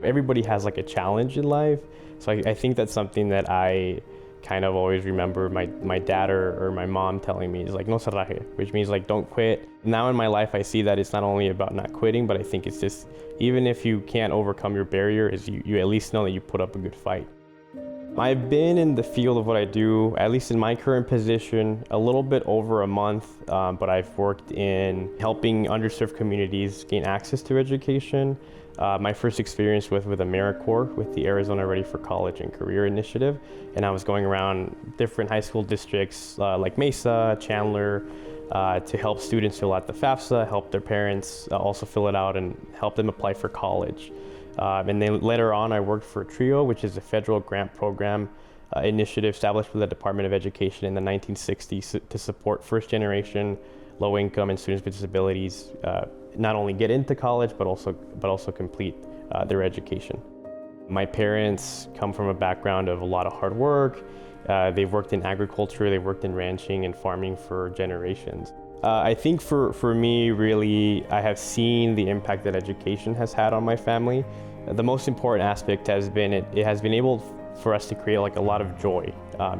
Everybody has like a challenge in life. So I think that's something that I kind of always remember my dad or my mom telling me is like, no se raje, which means like, don't quit. Now in my life, I see that it's not only about not quitting, but I think it's just, even if you can't overcome your barrier, is you at least know that you put up a good fight. I've been in the field of what I do, at least in my current position, a little bit over a month, but I've worked in helping underserved communities gain access to education. My first experience with AmeriCorps, with the Arizona Ready for College and Career Initiative, and I was going around different high school districts like Mesa, Chandler, to help students fill out the FAFSA, help their parents also fill it out, and help them apply for college. And then later on, I worked for TRIO, which is a federal grant program initiative established by the Department of Education in the 1960s to support first-generation, low-income, and students with disabilities not only get into college, but also complete their education. My parents come from a background of a lot of hard work. They've worked in agriculture, they've worked in ranching and farming for generations. I think for me, really, I have seen the impact that education has had on my family. The most important aspect has been it has been able for us to create like a lot of joy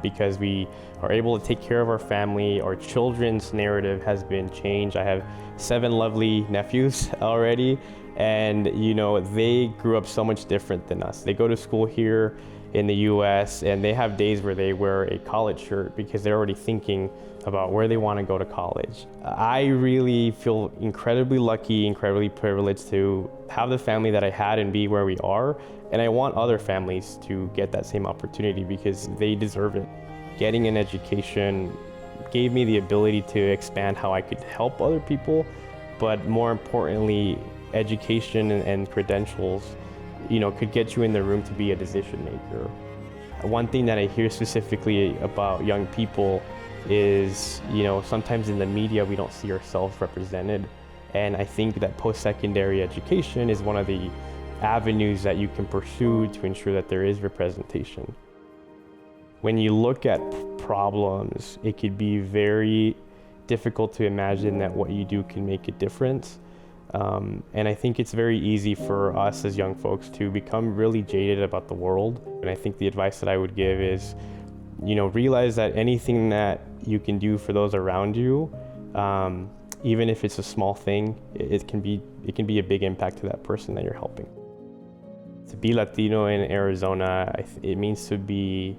because we are able to take care of our family. Our children's narrative has been changed. I have 7 lovely nephews already, and you know, they grew up so much different than us. They go to school here in the US, and they have days where they wear a college shirt because they're already thinking about where they want to go to college. I really feel incredibly lucky, incredibly privileged to have the family that I had and be where we are. And I want other families to get that same opportunity because they deserve it. Getting an education gave me the ability to expand how I could help other people, but more importantly, education and credentials, you know, could get you in the room to be a decision maker. One thing that I hear specifically about young people is, you know, sometimes in the media we don't see ourselves represented. And I think that post-secondary education is one of the avenues that you can pursue to ensure that there is representation. When you look at problems, it could be very difficult to imagine that what you do can make a difference. And I think it's very easy for us as young folks to become really jaded about the world. And I think the advice that I would give is, you know, realize that anything that you can do for those around you, even if it's a small thing, it can be a big impact to that person that you're helping. To be Latino in Arizona, it means to be,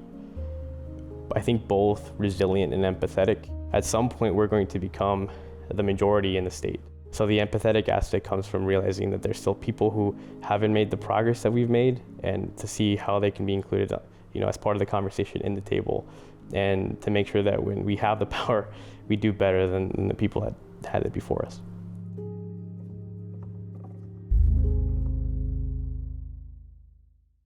I think, both resilient and empathetic. At some point, we're going to become the majority in the state. So the empathetic aspect comes from realizing that there's still people who haven't made the progress that we've made, and to see how they can be included, you know, as part of the conversation in the table, and to make sure that when we have the power, we do better than the people that had it before us.